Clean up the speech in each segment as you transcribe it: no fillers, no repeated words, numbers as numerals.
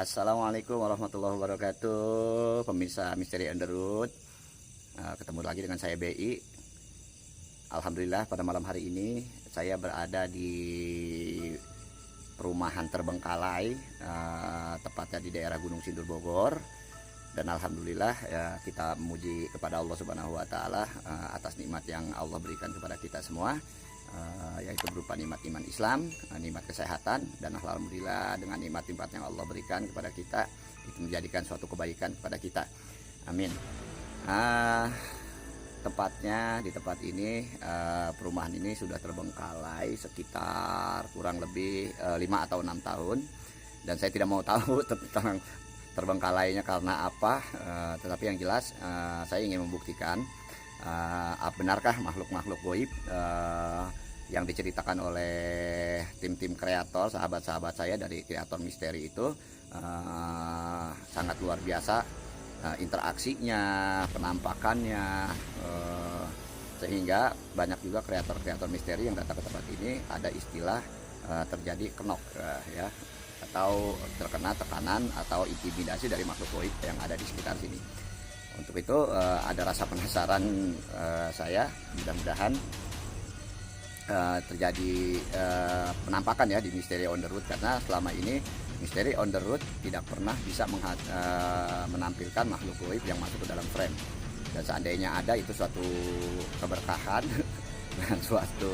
Assalamualaikum warahmatullahi wabarakatuh, pemirsa Misteri Underwood. Ketemu lagi dengan saya BI. Alhamdulillah pada malam hari ini saya berada di perumahan terbengkalai, tepatnya di daerah Gunung Sindur Bogor. Dan alhamdulillah ya, kita memuji kepada Allah Subhanahu wa taala atas nikmat yang Allah berikan kepada kita semua, yaitu berupa nikmat iman Islam, nikmat kesehatan, dan alhamdulillah dengan nikmat-nikmat yang Allah berikan kepada kita itu menjadikan suatu kebaikan kepada kita. Amin. Tepatnya di tempat ini, perumahan ini sudah terbengkalai sekitar kurang lebih 5 atau 6 tahun, dan saya tidak mau tahu tentang terbengkalainya karena apa, tetapi yang jelas saya ingin membuktikan benarkah makhluk-makhluk goib yang diceritakan oleh tim-tim kreator, sahabat-sahabat saya dari kreator misteri itu sangat luar biasa, interaksinya, penampakannya, sehingga banyak juga kreator-kreator misteri yang datang ke tempat ini ada istilah terjadi kenok, ya, atau terkena tekanan atau intimidasi dari makhluk goib yang ada di sekitar sini. Untuk itu ada rasa penasaran saya, mudah-mudahan terjadi penampakan ya di Misteri on the Road, karena selama ini Misteri on the Road tidak pernah bisa menampilkan makhluk goib yang masuk ke dalam frame. Dan seandainya ada, itu suatu keberkahan dan suatu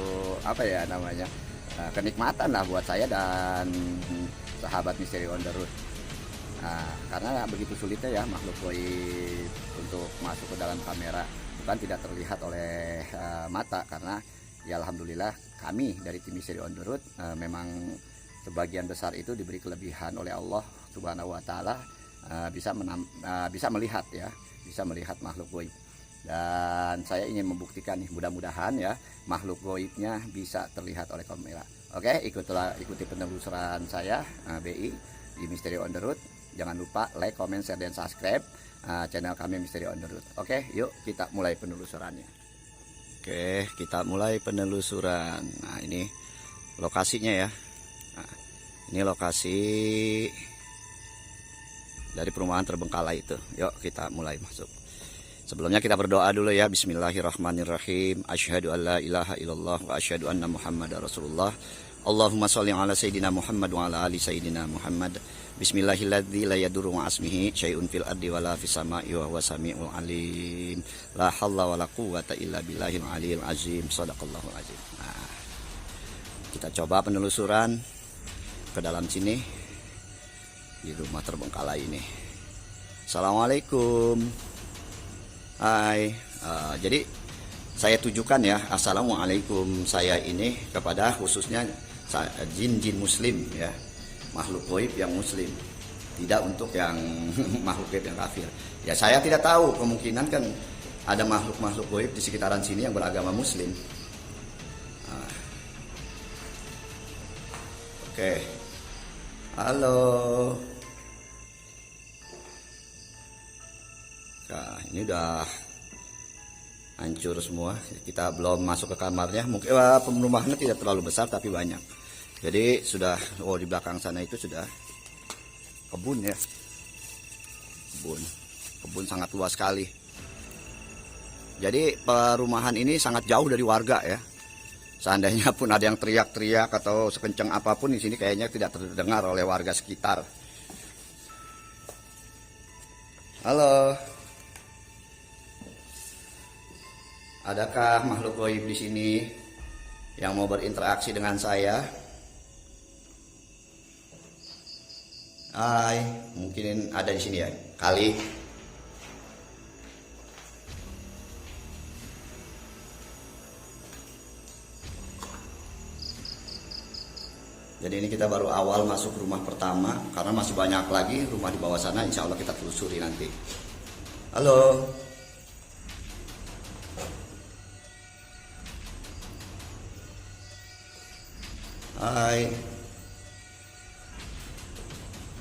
kenikmatan lah buat saya dan sahabat Misteri on the Road. Karena begitu sulitnya ya makhluk goib untuk masuk ke dalam kamera, bukan tidak terlihat oleh mata, karena ya alhamdulillah kami dari tim Misteri on the Road memang sebagian besar itu diberi kelebihan oleh Allah Subhanahu wa taala, bisa melihat ya, bisa melihat makhluk goib. Dan saya ingin membuktikan nih, mudah-mudahan ya makhluk goibnya bisa terlihat oleh kamera. Oke, ikuti penelusuran saya BI di Misteri on the Road. Jangan lupa like, comment, share, dan subscribe channel kami Misteri on the Road. Oke, yuk kita mulai penelusurannya. Oke, kita mulai penelusuran. Nah, ini lokasinya ya. Nah, ini lokasi dari perumahan terbengkalai itu. Yuk kita mulai masuk. Sebelumnya kita berdoa dulu ya. Bismillahirrahmanirrahim. Asyhadu an la ilaha illallah wa asyhadu anna Muhammadar Rasulullah. Allahumma sholli ala sayyidina Muhammad wa ala ali sayyidina Muhammad. Bismillahilladzi la yadurru ma'asmihi syai'un fil ardi wala fis sama'i wa huwa samiul alim. La haula wala quwwata illa billahil aliyil azim. Shadaqallahul azim. Nah, kita coba penelusuran ke dalam sini di rumah terbengkalai ini. Assalamualaikum. Hai. Jadi saya tujukan ya, assalamualaikum saya ini kepada khususnya jin-jin muslim ya, makhluk goib yang muslim, tidak untuk yang makhluk goib yang kafir. Ya saya tidak tahu, kemungkinan kan ada makhluk-makhluk goib di sekitaran sini yang beragama muslim. Oke. Halo. Nah, ini udah hancur semua. Kita belum masuk ke kamarnya. Mungkin perumahannya tidak terlalu besar tapi banyak. Jadi sudah, di belakang sana itu sudah kebun ya. Kebun sangat luas sekali. Jadi perumahan ini sangat jauh dari warga ya. Seandainya pun ada yang teriak-teriak atau sekencang apapun di sini kayaknya tidak terdengar oleh warga sekitar. Halo. Adakah makhluk goib di sini yang mau berinteraksi dengan saya? Hai, mungkin ada di sini ya, kali. Jadi ini kita baru awal masuk rumah pertama, karena masih banyak lagi rumah di bawah sana, insya Allah kita telusuri nanti. Halo. Hai.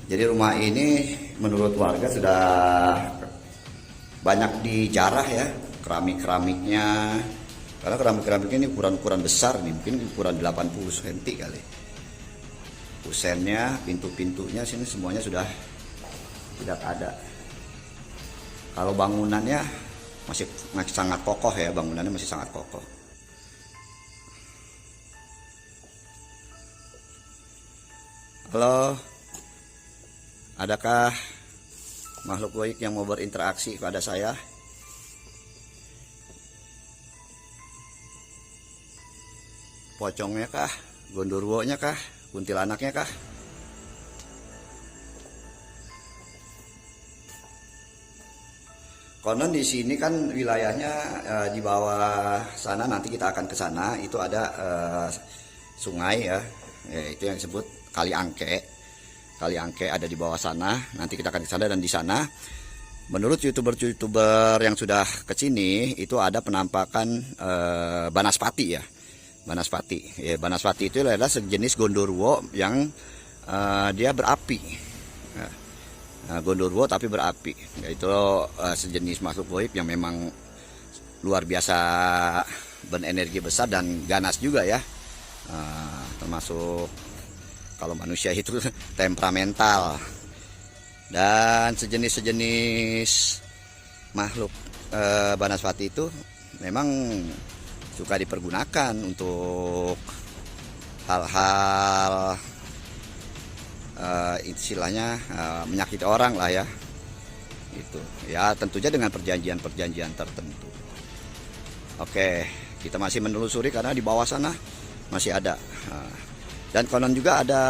Jadi rumah ini menurut warga sudah banyak dijarah ya, keramik-keramiknya. Karena keramik-keramiknya ini ukuran-ukuran besar nih, mungkin ukuran 80 cm kali. Kusennya, pintu-pintunya sini semuanya sudah tidak ada. Kalau bangunannya masih sangat kokoh ya, bangunannya masih sangat kokoh. Halo, adakah makhluk goib yang mau berinteraksi pada saya? Pocongnya kah? Gondorwonya kah? Kuntilanaknya kah? Konon di sini kan wilayahnya di bawah sana, nanti kita akan ke sana, itu ada sungai ya, itu yang disebut Kali Angke. Kali Angke ada di bawah sana, nanti kita akan ke sana, dan di sana menurut youtuber yang sudah ke sini itu ada penampakan banaspati ya. Banaspati. Ya, banaspati itu adalah sejenis gondorwo yang dia berapi. Gondorwo tapi berapi, yaitu sejenis makhluk goib yang memang luar biasa berenergi besar dan ganas juga ya, termasuk kalau manusia itu temperamental. Dan sejenis makhluk banaspati itu memang suka dipergunakan untuk hal-hal istilahnya menyakiti orang lah ya, itu ya, tentunya dengan perjanjian tertentu. Oke, kita masih menelusuri karena di bawah sana masih ada. Dan konon juga ada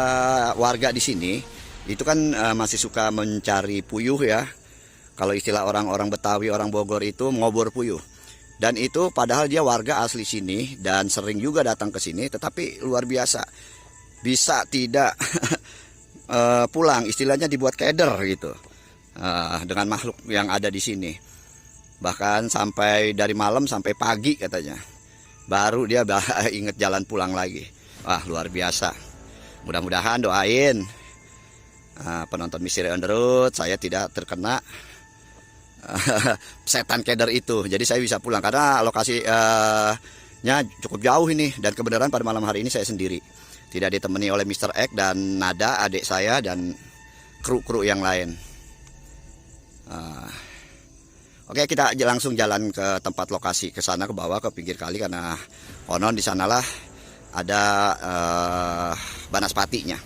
warga di sini itu kan masih suka mencari puyuh ya. Kalau istilah orang-orang Betawi, orang Bogor itu ngobor puyuh. Dan itu padahal dia warga asli sini dan sering juga datang ke sini, tetapi luar biasa bisa tidak pulang, istilahnya dibuat keder gitu dengan makhluk yang ada di sini. Bahkan sampai dari malam sampai pagi katanya, baru dia inget jalan pulang lagi. Wah, luar biasa. Mudah-mudahan doain penonton Misteri on the Road saya tidak terkena setan keder itu, jadi saya bisa pulang karena lokasinya cukup jauh ini. Dan kebenaran pada malam hari ini saya sendiri, tidak ditemani oleh Mr. X dan Nada adik saya dan kru-kru yang lain. Oke, kita langsung jalan ke tempat lokasi, ke sana, ke bawah, ke pinggir kali, karena konon di sanalah ada banaspatinya.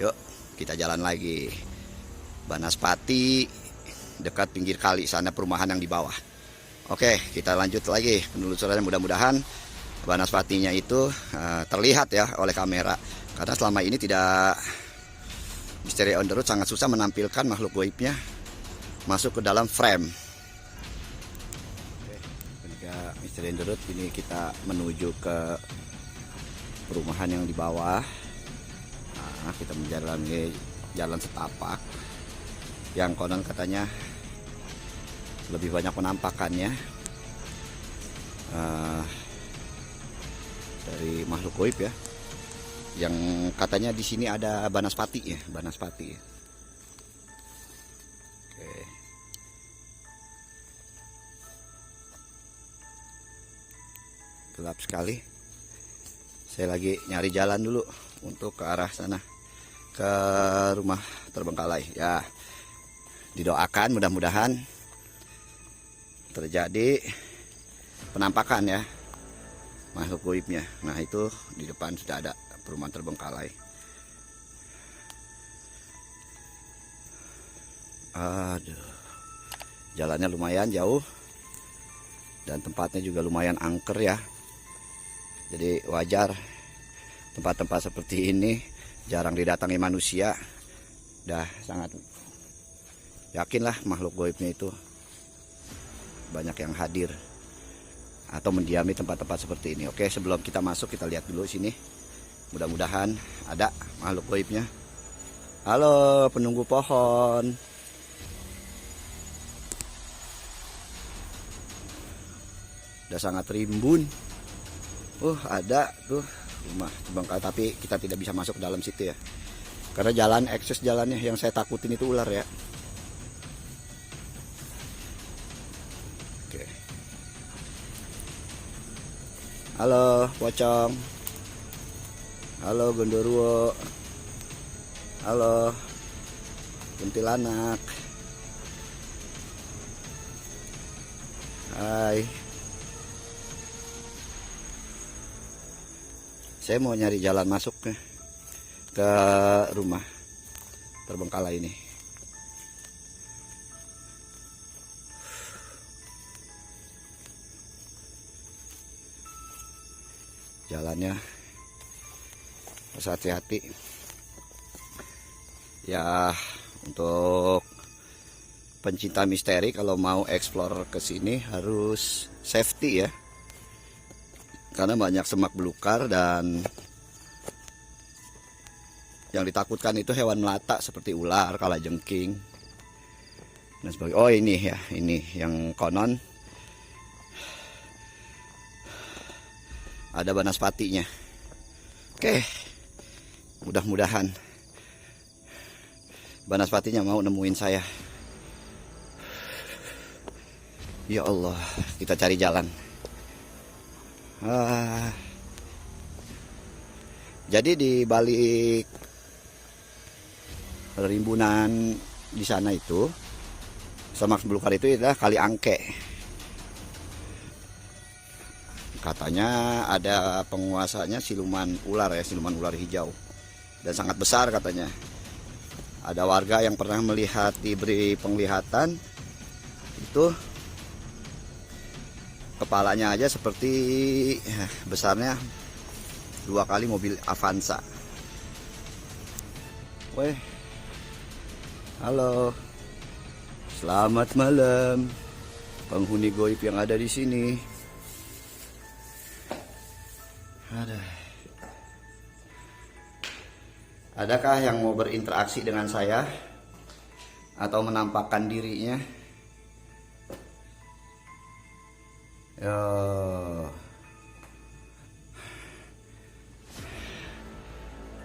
Yuk, kita jalan lagi. Banaspati dekat pinggir kali sana, perumahan yang di bawah. Oke, kita lanjut lagi penelusurannya. Mudah-mudahan banaspatinya itu terlihat ya oleh kamera, karena selama ini tidak, Misteri on the Road sangat susah menampilkan makhluk goibnya masuk ke dalam frame. Oke, ketika Misteri on the Road ini kita menuju ke perumahan yang di bawah. Nah, kita menjalani jalan setapak yang konon katanya lebih banyak penampakannya dari makhluk goib ya, yang katanya di sini ada banaspati ya, banaspati. Oke. Gelap sekali. Saya lagi nyari jalan dulu untuk ke arah sana, ke rumah terbengkalai ya. Didoakan mudah-mudahan terjadi penampakan ya makhluk goibnya. Nah, itu di depan sudah ada perumahan terbengkalai. Aduh, jalannya lumayan jauh dan tempatnya juga lumayan angker ya. Jadi wajar tempat-tempat seperti ini jarang didatangi manusia. Dah sangat yakinlah makhluk goibnya itu banyak yang hadir atau mendiami tempat-tempat seperti ini. Oke, sebelum kita masuk kita lihat dulu sini. Mudah-mudahan ada makhluk goibnya. Halo penunggu pohon. Udah sangat rimbun. Ada tuh rumah terbengkalai, tapi kita tidak bisa masuk ke dalam situ ya, karena jalan akses jalannya yang saya takutin itu ular ya. Oke. Halo pocong. Halo gondorwo. Halo. kuntilanak. Hai. Saya mau nyari jalan masuk ke rumah terbengkalai ini. Jalannya harus hati-hati ya, untuk pencinta misteri kalau mau explore ke sini harus safety ya, karena banyak semak belukar dan yang ditakutkan itu hewan melata seperti ular, kalajengking dan sebagainya. Oh ini ya, ini yang konon ada banaspatinya. Oke, mudah-mudahan banaspatinya mau nemuin saya. Ya Allah, kita cari jalan. Jadi di balik rimbunan di sana itu, semak belukar itu adalah Kali Angke. Katanya ada penguasanya siluman ular ya, siluman ular hijau, dan sangat besar katanya. Ada warga yang pernah melihat, diberi penglihatan itu kepalanya aja seperti besarnya 2 kali mobil Avanza. Weh, halo, selamat malam penghuni goib yang ada di sini. Adakah yang mau berinteraksi dengan saya atau menampakkan dirinya?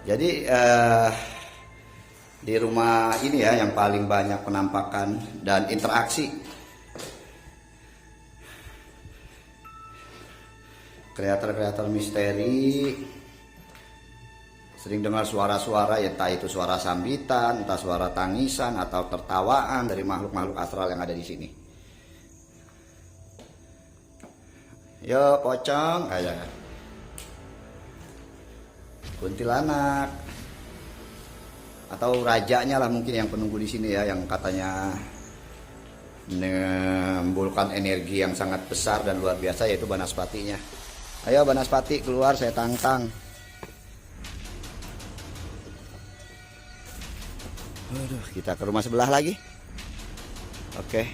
Jadi di rumah ini ya yang paling banyak penampakan dan interaksi kreator-kreator misteri. Sering dengar suara-suara, ya entah itu suara sambitan, entah suara tangisan atau tertawaan dari makhluk-makhluk astral yang ada di sini. Yo pocong, kayak kuntilanak, atau rajanya lah mungkin yang penunggu di sini ya, yang katanya menimbulkan energi yang sangat besar dan luar biasa, yaitu banaspatinya. Ayo banaspati keluar, saya tantang. Aduh, kita ke rumah sebelah lagi. Oke.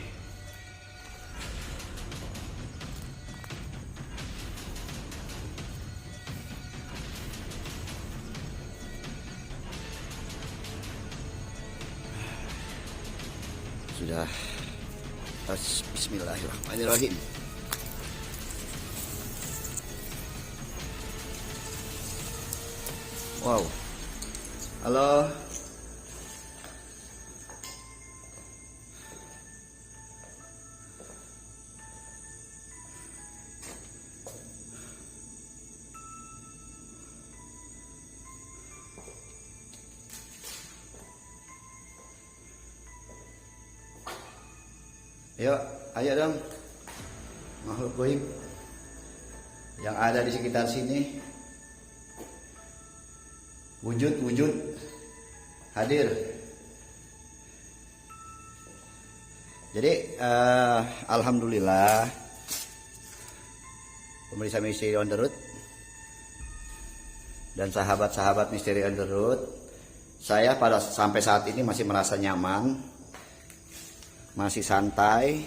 Sudah. Bismillahirrahmanirrahim. Wow. Halo. Yuk, ayo dong makhluk goib yang ada di sekitar sini, wujud hadir. Jadi alhamdulillah pemirsa Misteri on the Road dan sahabat-sahabat Misteri on the Road, saya sampai saat ini masih merasa nyaman, masih santai,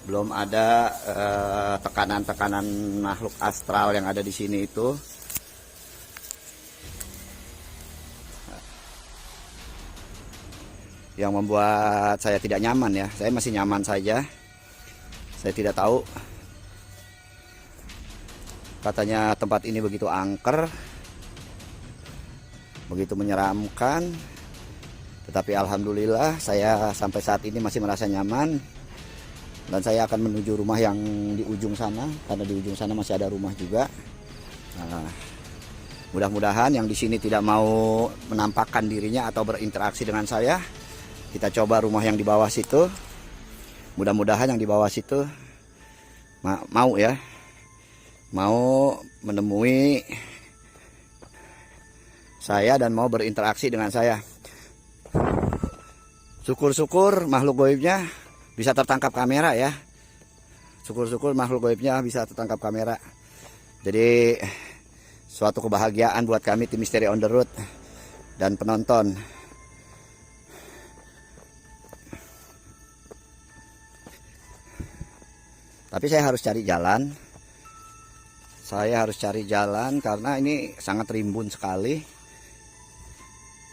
belum ada tekanan-tekanan makhluk astral yang ada di sini itu. Yang membuat saya tidak nyaman ya, saya masih nyaman saja. Saya tidak tahu, katanya tempat ini begitu angker, begitu menyeramkan, tetapi alhamdulillah saya sampai saat ini masih merasa nyaman, dan saya akan menuju rumah yang di ujung sana, karena di ujung sana masih ada rumah juga. Nah, Mudah-mudahan yang di sini tidak mau menampakkan dirinya atau berinteraksi dengan saya. Kita coba rumah yang di bawah situ. Mudah-mudahan yang di bawah situ mau ya. Mau menemui saya dan mau berinteraksi dengan saya. Syukur-syukur makhluk gaibnya bisa tertangkap kamera ya. Syukur-syukur makhluk gaibnya bisa tertangkap kamera. Jadi suatu kebahagiaan buat kami tim Misteri on the Road dan penonton. Tapi saya harus cari jalan. Saya harus cari jalan karena ini sangat rimbun sekali.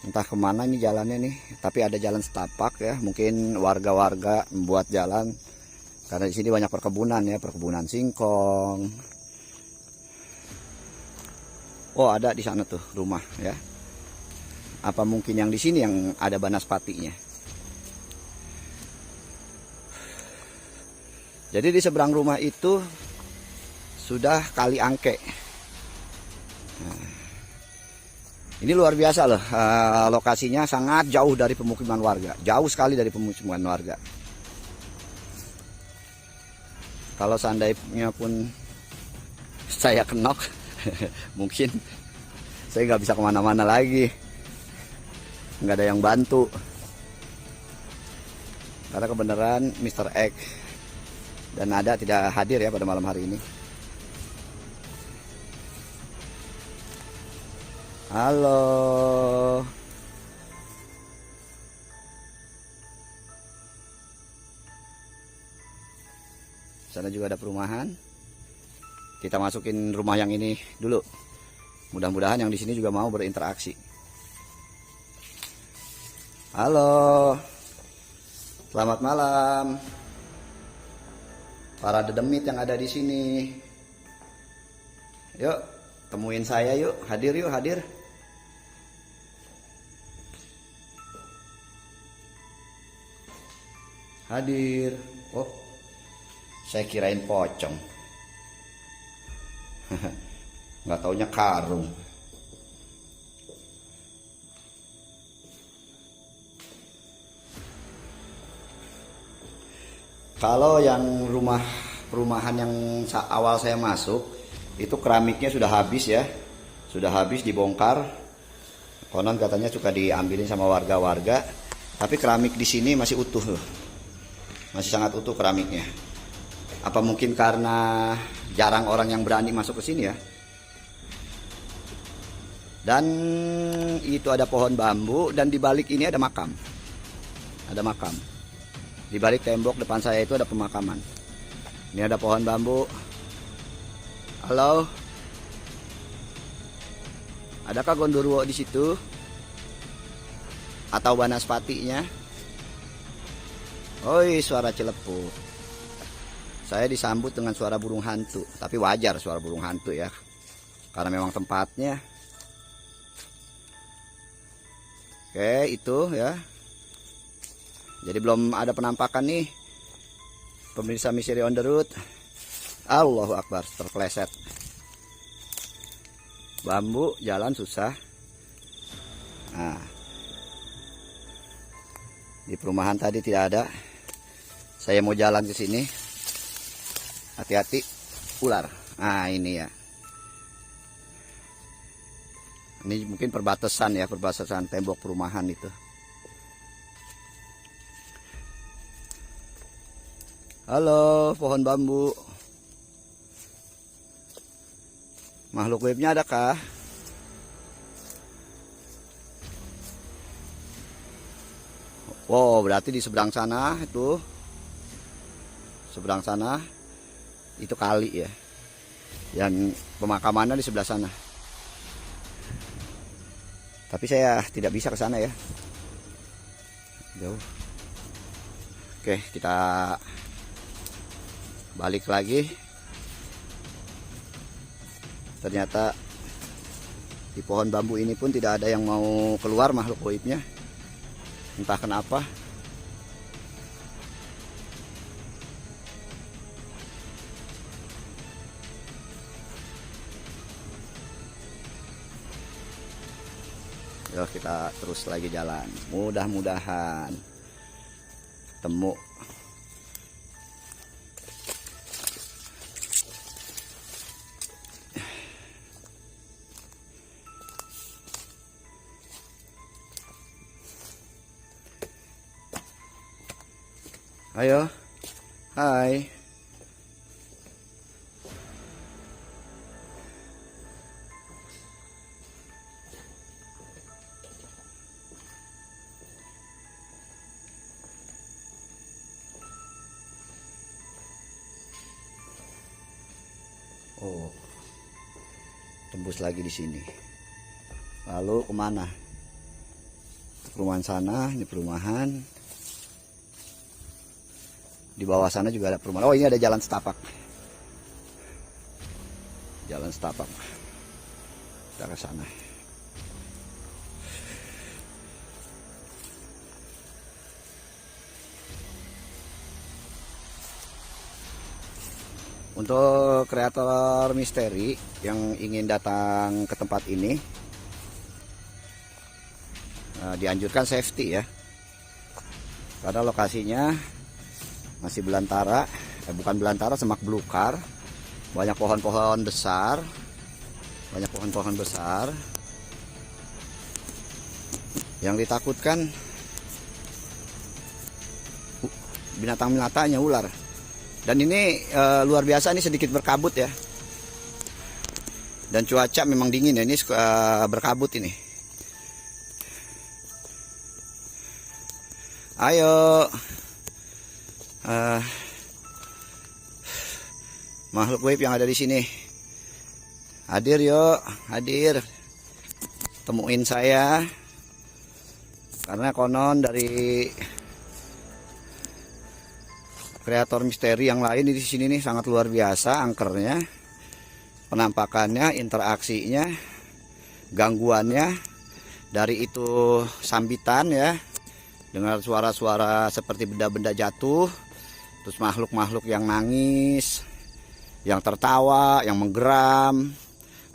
Entah kemana ini jalannya nih. Tapi ada jalan setapak ya. Mungkin warga-warga membuat jalan. Karena di sini banyak perkebunan ya, perkebunan singkong. Oh, ada di sana tuh rumah ya. Apa mungkin yang di sini yang ada banaspatinya? Jadi di seberang rumah itu sudah kali angke. Nah, ini luar biasa loh. Lokasinya sangat jauh dari pemukiman warga. Jauh sekali dari pemukiman warga. Kalau seandainya pun saya kenok, mungkin saya nggak bisa kemana-mana lagi. Nggak ada yang bantu. Karena kebenaran Mr. X dan Nada tidak hadir ya pada malam hari ini. Halo. Sana juga ada perumahan. Kita masukin rumah yang ini dulu. Mudah-mudahan yang di sini juga mau berinteraksi. Halo. Selamat malam. Para dedemit yang ada di sini. Yuk, temuin saya yuk. Hadir yuk, hadir. Hadir. Oh, saya kirain pocong. Nggak taunya karung. Kalau yang perumahan yang awal saya masuk itu keramiknya sudah habis ya, sudah habis dibongkar. Konon katanya suka diambilin sama warga-warga, tapi keramik di sini masih utuh loh, masih sangat utuh keramiknya. Apa mungkin karena jarang orang yang berani masuk ke sini ya? Dan itu ada pohon bambu dan di balik ini ada makam. Ada makam. Di balik tembok depan saya itu ada pemakaman. Ini ada pohon bambu. Halo. Adakah gondoruo di situ? Atau banaspatinya? Oi, suara celepuk. Saya disambut dengan suara burung hantu, tapi wajar suara burung hantu ya. Karena memang tempatnya. Oke, itu ya. Jadi belum ada penampakan nih pemirsa Misteri on the Road. Allahu Akbar, terpeleset. Bambu jalan susah. Nah, di perumahan tadi tidak ada. Saya mau jalan ke sini. Hati-hati ular. Nah, ini ya. Ini mungkin perbatasan ya, perbatasan tembok perumahan itu. Halo, pohon bambu. Makhluk gaibnya adakah? Wow, berarti di seberang sana itu. Seberang sana itu kali ya. Yang pemakamannya di sebelah sana. Tapi saya tidak bisa ke sana ya. Jauh. Oke, kita balik lagi. Ternyata di pohon bambu ini pun tidak ada yang mau keluar makhluk gaibnya. Entah kenapa. Yuk kita terus lagi jalan. Mudah-mudahan temu. Ayo. Hai. Oh, tembus lagi di sini. Lalu kemana? Perumahan sana, ini perumahan. Di bawah sana juga ada perumahan. Oh, ini ada jalan setapak. Jalan setapak. Kita ke sana. Untuk kreator misteri yang ingin datang ke tempat ini, dianjurkan safety ya, karena lokasinya masih belantara, bukan belantara, semak belukar, banyak pohon-pohon besar, yang ditakutkan binatang-binatangnya ular. Dan ini luar biasa, ini sedikit berkabut ya. Dan cuaca memang dingin ya, ini berkabut ini. Ayo. Makhluk gaib yang ada di sini. Hadir yuk, hadir. Temuin saya. Karena konon dari kreator misteri yang lain di sini nih sangat luar biasa angkernya, penampakannya, interaksinya, gangguannya. Dari itu sambitan ya, dengar suara-suara seperti benda-benda jatuh, terus makhluk-makhluk yang nangis, yang tertawa, yang menggeram,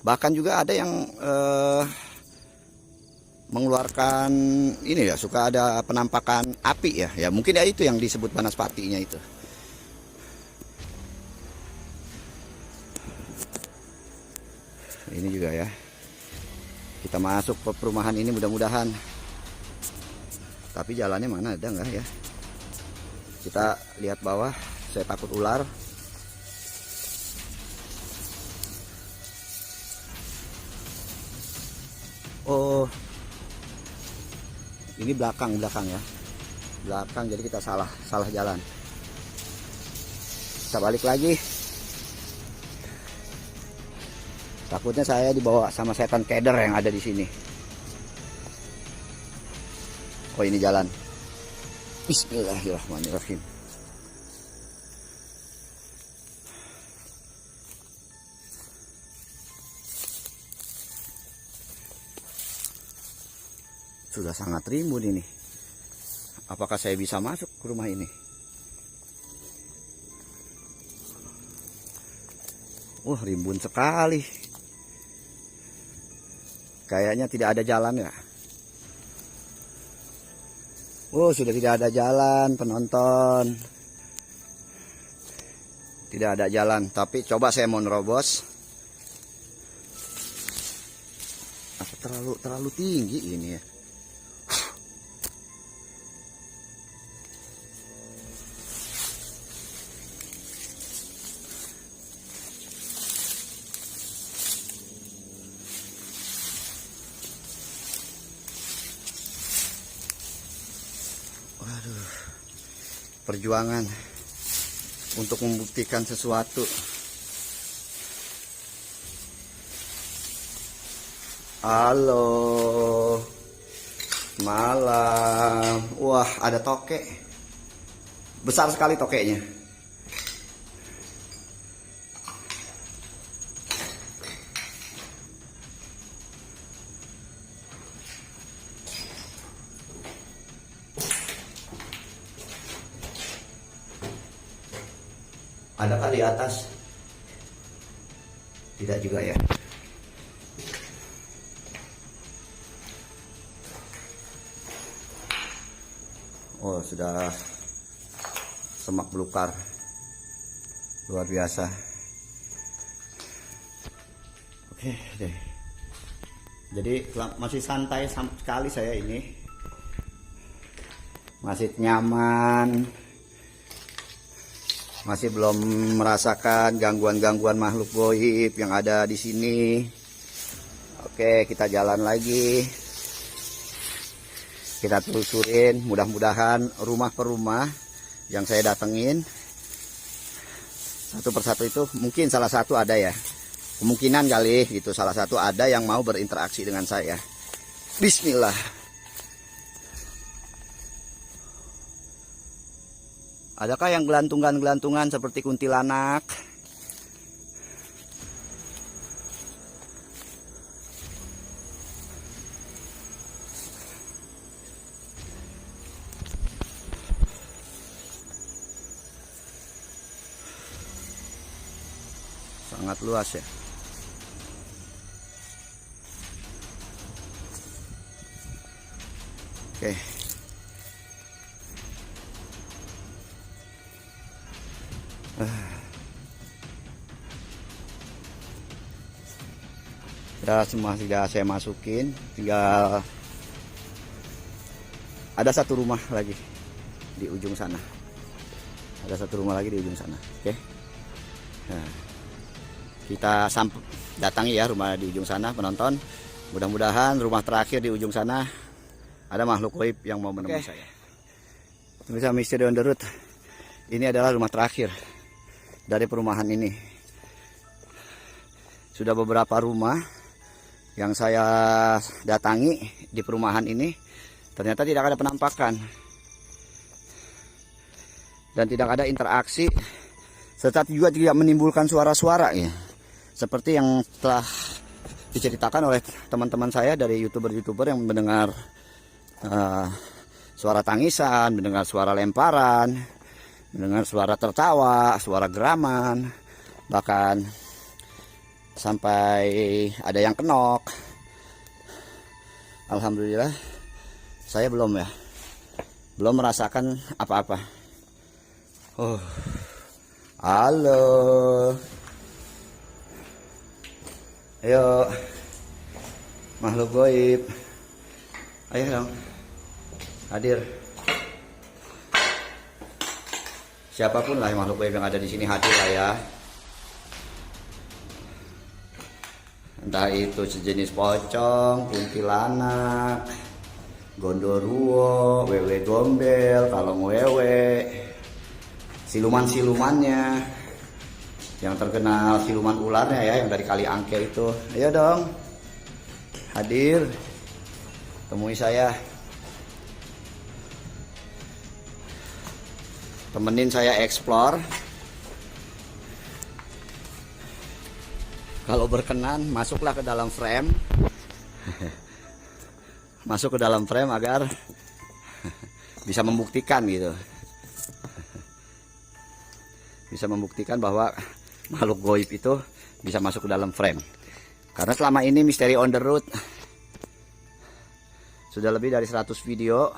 bahkan juga ada yang mengeluarkan ini ya, suka ada penampakan api ya, ya mungkin ya itu yang disebut banaspatinya itu. Ini juga ya, kita masuk ke perumahan ini mudah-mudahan. Tapi jalannya mana, ada nggak ya? Kita lihat bawah, saya takut ular. Oh, ini belakang ya, belakang, jadi kita salah jalan. Kita balik lagi. Takutnya saya dibawa sama setan keder yang ada di sini. Oh, ini jalan. Bismillahirrahmanirrahim. Sudah sangat rimbun ini. Apakah saya bisa masuk ke rumah ini? Wah, rimbun sekali. Kayaknya tidak ada jalan ya. Oh, sudah tidak ada jalan, penonton. Tidak ada jalan, tapi coba saya mau nerobos. Apa terlalu tinggi ini ya? Waduh, perjuangan untuk membuktikan sesuatu. Halo, malam. Wah, ada tokek. Besar sekali tokeknya. Adakah di atas? Tidak juga ya. Oh, sudah semak belukar luar biasa. Oke deh, jadi masih santai sekali saya ini, masih nyaman, masih belum merasakan gangguan-gangguan makhluk goib yang ada di sini. Oke, kita jalan lagi, kita telusurin, mudah-mudahan rumah per rumah yang saya datengin satu persatu itu mungkin salah satu ada ya, kemungkinan kali gitu, salah satu ada yang mau berinteraksi dengan saya. Bismillah. Adakah yang gelantungan-gelantungan seperti kuntilanak? Sangat luas ya. Oke. Ya, semua sudah saya masukin, tinggal ada satu rumah lagi di ujung sana. Ada satu rumah lagi di ujung sana. Oke. Nah, kita datangi ya rumah di ujung sana, penonton. Mudah-mudahan rumah terakhir di ujung sana ada makhluk goib yang mau menemui saya. Pemirsa Misteri on the Road, ini adalah rumah terakhir dari perumahan ini. Sudah beberapa rumah yang saya datangi di perumahan ini, ternyata tidak ada penampakan dan tidak ada interaksi, serta juga tidak menimbulkan suara-suara ya, seperti yang telah diceritakan oleh teman-teman saya dari youtuber-youtuber yang mendengar suara tangisan, mendengar suara lemparan, mendengar suara tertawa, suara geraman, bahkan sampai ada yang kenok. Alhamdulillah saya belum merasakan apa-apa. Oh, halo, ayo makhluk goib, ayo dong hadir. Siapapun lah makhluk goib yang ada di sini hadir lah ya. Entah itu sejenis pocong, kuntilanak, gondoruo, wewe gombel, kalong wewe, siluman-silumannya, yang terkenal siluman ularnya ya, yang dari Kali Angke itu. Ayo dong, hadir, temui saya, temenin saya explore. Kalau berkenan, masuklah ke dalam frame. Masuk ke dalam frame agar bisa membuktikan gitu. Bisa membuktikan bahwa makhluk goib itu bisa masuk ke dalam frame. Karena selama ini Misteri on the Road sudah lebih dari 100 video,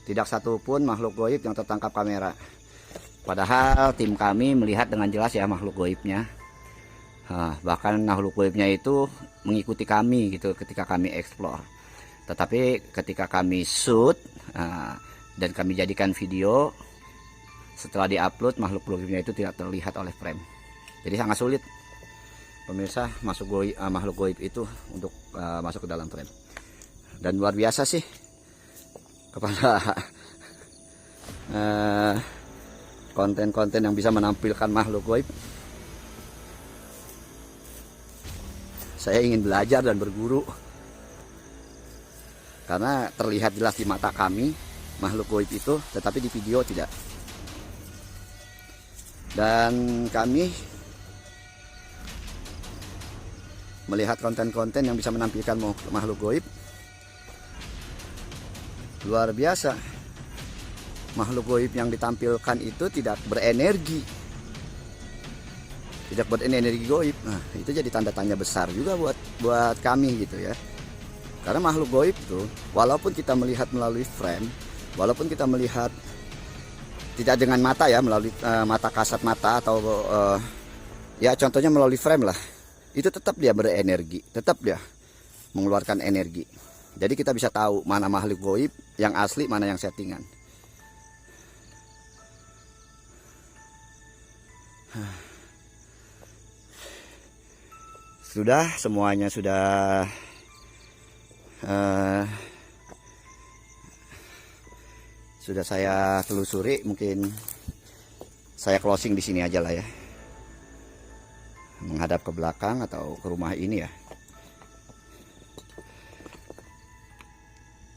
tidak satu pun makhluk goib yang tertangkap kamera. Padahal tim kami melihat dengan jelas ya makhluk goibnya. Bahkan makhluk goibnya itu mengikuti kami gitu ketika kami explore. Tetapi ketika kami shoot dan kami jadikan video, setelah diupload makhluk goibnya itu tidak terlihat oleh frame. Jadi sangat sulit pemirsa makhluk goib itu untuk masuk ke dalam frame. Dan luar biasa sih kepada konten-konten yang bisa menampilkan makhluk goib. Saya ingin belajar dan berguru, karena terlihat jelas di mata kami makhluk goib itu, tetapi di video tidak. Dan kami melihat konten-konten yang bisa menampilkan makhluk goib luar biasa. Makhluk goib yang ditampilkan itu tidak berenergi, tidak berenergi goib. Nah, itu jadi tanda tanya besar juga buat kami gitu ya. Karena makhluk goib tuh, walaupun kita melihat melalui frame, Walaupun kita melihat tidak dengan mata ya, melalui mata kasat mata atau ya contohnya melalui frame lah, itu tetap dia berenergi, tetap dia mengeluarkan energi. Jadi kita bisa tahu mana makhluk goib yang asli, mana yang settingan. Sudah, semuanya sudah saya telusuri. Mungkin saya closing di sini aja lah ya, menghadap ke belakang atau ke rumah ini ya.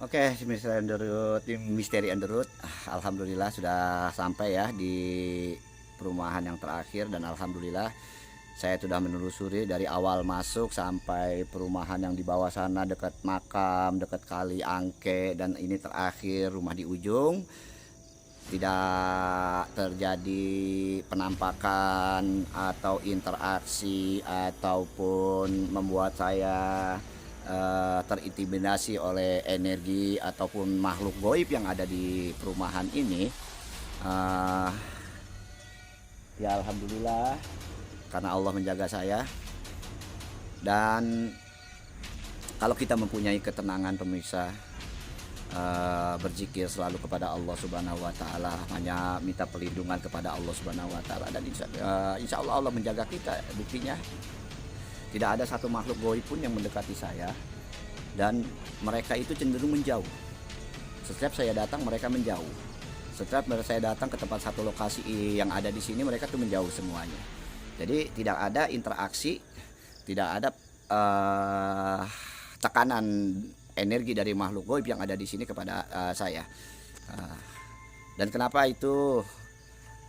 Oke, misteri Underwood, alhamdulillah sudah sampai ya di perumahan yang terakhir, dan alhamdulillah saya sudah menelusuri dari awal masuk sampai perumahan yang di bawah sana, dekat makam, dekat kali Angke, dan ini terakhir rumah di ujung. Tidak terjadi penampakan atau interaksi ataupun membuat saya terintimidasi oleh energi ataupun makhluk goib yang ada di perumahan ini. Ya alhamdulillah, karena Allah menjaga saya. Dan kalau kita mempunyai ketenangan pemirsa, berzikir selalu kepada Allah Subhanahu wa taala, hanya minta perlindungan kepada Allah Subhanahu wa taala, dan insya Allah Allah menjaga kita. Buktinya tidak ada satu makhluk goib pun yang mendekati saya, dan mereka itu cenderung menjauh. Setiap saya datang mereka menjauh. Setiap saya datang ke tempat satu lokasi yang ada di sini, mereka tuh menjauh semuanya. Jadi tidak ada interaksi, tidak ada tekanan energi dari makhluk goib yang ada di sini kepada saya. Dan kenapa itu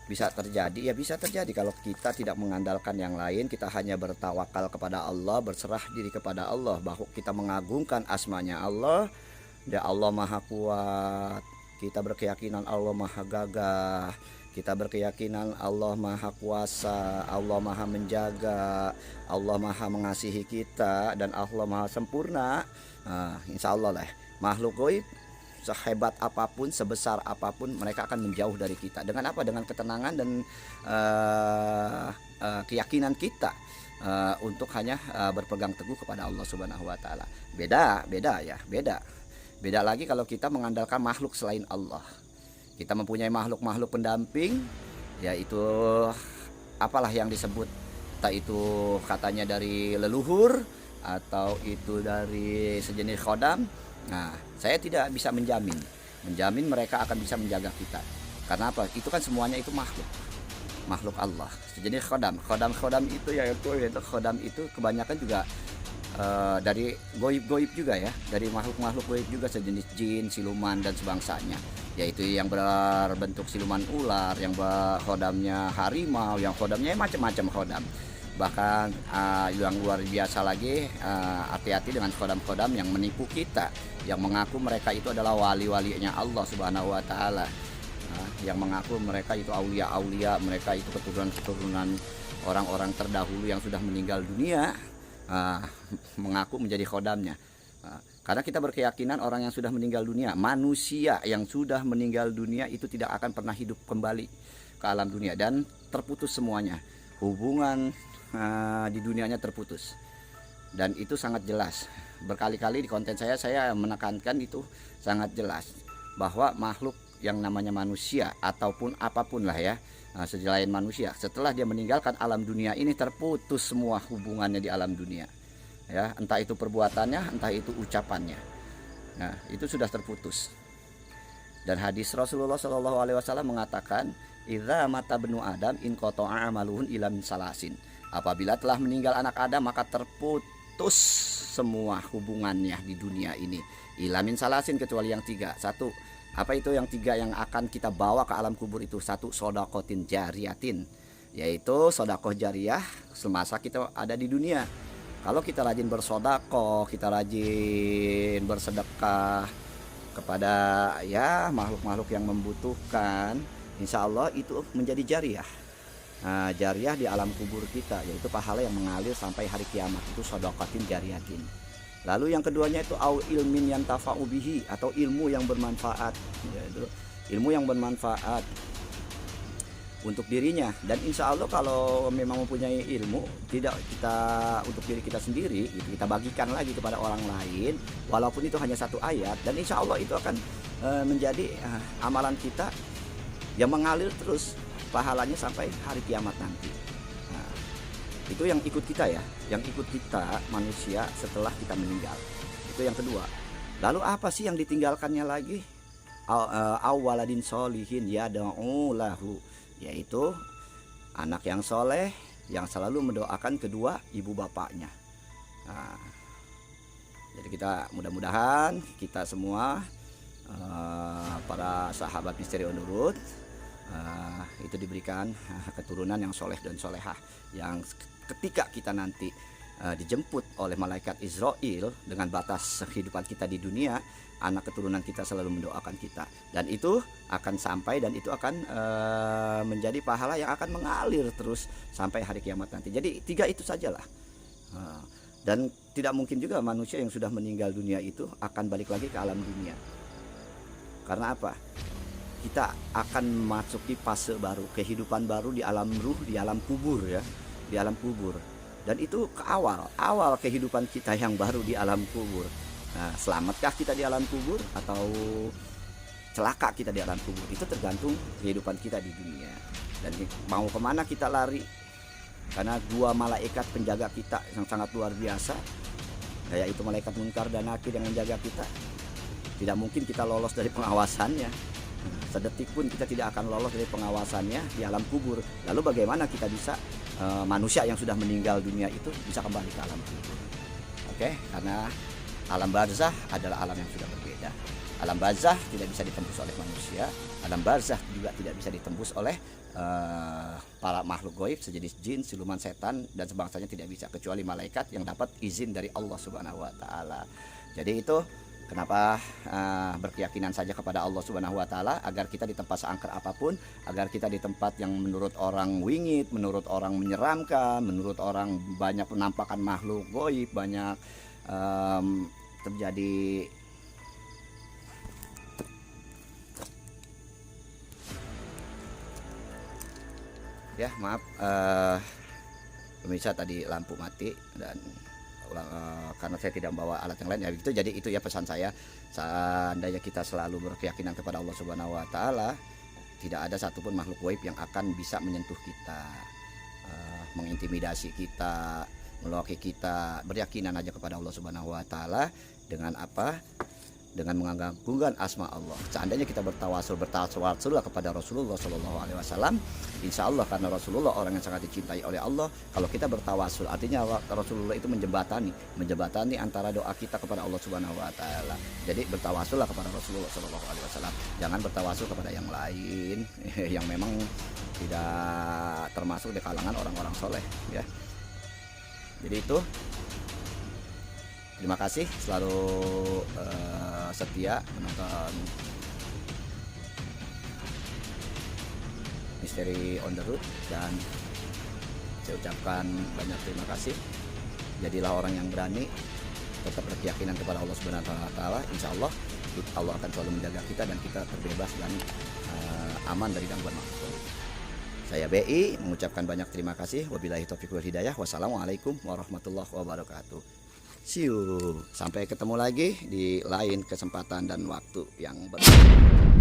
bisa terjadi? Ya bisa terjadi kalau kita tidak mengandalkan yang lain, kita hanya bertawakal kepada Allah, berserah diri kepada Allah, bahwa kita mengagungkan asmanya Allah, dan Allah Maha Kuat. Kita berkeyakinan Allah Maha Gagah, kita berkeyakinan Allah Maha Kuasa, Allah Maha Menjaga, Allah Maha Mengasihi kita, dan Allah Maha Sempurna. Insya Allah lah, makhluk goib sehebat apapun, sebesar apapun, mereka akan menjauh dari kita. Dengan apa? Dengan ketenangan dan keyakinan kita untuk hanya berpegang teguh kepada Allah Subhanahu wa taala. Beda lagi kalau kita mengandalkan makhluk selain Allah. Kita mempunyai makhluk-makhluk pendamping, yaitu apalah yang disebut, entah itu katanya dari leluhur atau itu dari sejenis khodam. Nah, saya tidak bisa menjamin mereka akan bisa menjaga kita. Karena apa? Itu kan semuanya itu makhluk Allah, sejenis khodam itu, yaitu khodam itu kebanyakan juga dari goib juga ya, dari makhluk goib juga, sejenis jin, siluman dan sebangsanya, yaitu yang berbentuk siluman ular, yang khodamnya harimau, yang khodamnya macam-macam khodam. Bahkan yang luar biasa lagi, hati-hati dengan khodam-khodam yang menipu kita, yang mengaku mereka itu adalah wali-walinya Allah Subhanahu wa taala, yang mengaku mereka itu aulia-aulia, mereka itu keturunan orang-orang terdahulu yang sudah meninggal dunia, mengaku menjadi khodamnya. Karena kita berkeyakinan orang yang sudah meninggal dunia, manusia yang sudah meninggal dunia itu tidak akan pernah hidup kembali ke alam dunia, dan terputus semuanya, hubungan di dunianya terputus. Dan itu sangat jelas, berkali-kali di konten saya menekankan itu sangat jelas, bahwa makhluk yang namanya manusia ataupun apapun lah ya, selain manusia, setelah dia meninggalkan alam dunia ini, terputus semua hubungannya di alam dunia ya, entah itu perbuatannya, entah itu ucapannya. Nah, itu sudah terputus. Dan hadis Rasulullah SAW mengatakan, idza mata benu Adam in qata'a amaluhun ilam salasin. Apabila telah meninggal anak Adam, maka terputus semua hubungannya di dunia ini. Ilamin salasin, kecuali yang tiga. Satu, apa itu yang tiga yang akan kita bawa ke alam kubur itu? Satu, sodakotin jariyatin, yaitu sodakoh jariah semasa kita ada di dunia. Kalau kita rajin bersodakoh, kita rajin bersedekah kepada ya makhluk-makhluk yang membutuhkan, insya Allah itu menjadi jariah. Jariah di alam kubur kita, yaitu pahala yang mengalir sampai hari kiamat, itu sodakotin jariyatin. Lalu yang keduanya itu au ilmin yantafa'u bihi, atau ilmu yang bermanfaat, yaitu ilmu yang bermanfaat untuk dirinya. Dan insya Allah kalau memang mempunyai ilmu, tidak kita untuk diri kita sendiri, itu kita bagikan lagi kepada orang lain, walaupun itu hanya satu ayat, dan insya Allah itu akan menjadi amalan kita yang mengalir terus pahalanya sampai hari kiamat nanti. Nah, itu yang ikut kita ya, yang ikut kita manusia setelah kita meninggal. Itu yang kedua. Lalu apa sih yang ditinggalkannya lagi? Awaladin solihin yad'u lahu, yaitu anak yang soleh yang selalu mendoakan kedua ibu bapaknya. Nah, jadi kita mudah-mudahan kita semua para sahabat misteri on the road itu diberikan keturunan yang soleh dan solehah, yang ketika kita nanti dijemput oleh malaikat Israel dengan batas kehidupan kita di dunia, anak keturunan kita selalu mendoakan kita, dan itu akan sampai, dan itu akan menjadi pahala yang akan mengalir terus sampai hari kiamat nanti. Jadi 3 itu sajalah. Dan tidak mungkin juga manusia yang sudah meninggal dunia itu akan balik lagi ke alam dunia. Karena apa? Kita akan masuki fase baru, kehidupan baru di alam ruh, di alam kubur ya, di alam kubur. Dan itu ke awal kehidupan kita yang baru di alam kubur. Nah, selamatkah kita di alam kubur atau celaka kita di alam kubur? Itu tergantung kehidupan kita di dunia. Dan mau kemana kita lari? Karena 2 malaikat penjaga kita yang sangat luar biasa, yaitu malaikat Munkar dan Nakir yang menjaga kita. Tidak mungkin kita lolos dari pengawasannya. Sedetik pun kita tidak akan lolos dari pengawasannya di alam kubur. Lalu bagaimana kita bisa manusia yang sudah meninggal dunia itu bisa kembali ke alam kubur? Oke, karena alam barzah adalah alam yang sudah berbeda. Alam barzah tidak bisa ditembus oleh manusia. Alam barzah juga tidak bisa ditembus oleh para makhluk gaib sejenis jin, siluman, setan dan sebangsanya, tidak bisa, kecuali malaikat yang dapat izin dari Allah Subhanahu wa taala. Jadi itu kenapa berkeyakinan saja kepada Allah Subhanahu wa taala, agar kita di tempat seangker apapun, agar kita di tempat yang menurut orang wingit, menurut orang menyeramkan, menurut orang banyak penampakan makhluk gaib, banyak terjadi ya maaf pemirsa, tadi lampu mati dan karena saya tidak membawa alat yang lain ya gitu. Jadi itu ya pesan saya, seandainya kita selalu berkeyakinan kepada Allah Subhanahu wa taala, tidak ada satupun makhluk gaib yang akan bisa menyentuh kita, mengintimidasi kita, melukai kita. Beryakinan aja kepada Allah Subhanahu wa taala dengan apa? Dengan mengagungkan asma Allah. Seandainya kita bertawasul kepada Rasulullah Shallallahu Alaihi Wasallam, insya Allah karena Rasulullah orang yang sangat dicintai oleh Allah. Kalau kita bertawasul, artinya Rasulullah itu menjembatani antara doa kita kepada Allah Subhanahu Wa Taala. Jadi bertawasullah kepada Rasulullah Shallallahu Alaihi Wasallam. Jangan bertawasul kepada yang lain yang memang tidak termasuk di kalangan orang-orang soleh. Ya. Jadi itu. Terima kasih selalu setia menonton Misteri on the Road, dan saya ucapkan banyak terima kasih. Jadilah orang yang berani, tetap berkeyakinan kepada Allah Subhanahu wa taala. Insya Allah Allah akan selalu menjaga kita dan kita terbebas dan aman dari gangguan makhluk. Saya BI mengucapkan banyak terima kasih. Wabillahi taufiq wal hidayah. Wassalamualaikum warahmatullahi wabarakatuh. See you. Sampai ketemu lagi di lain kesempatan dan waktu yang berbeda.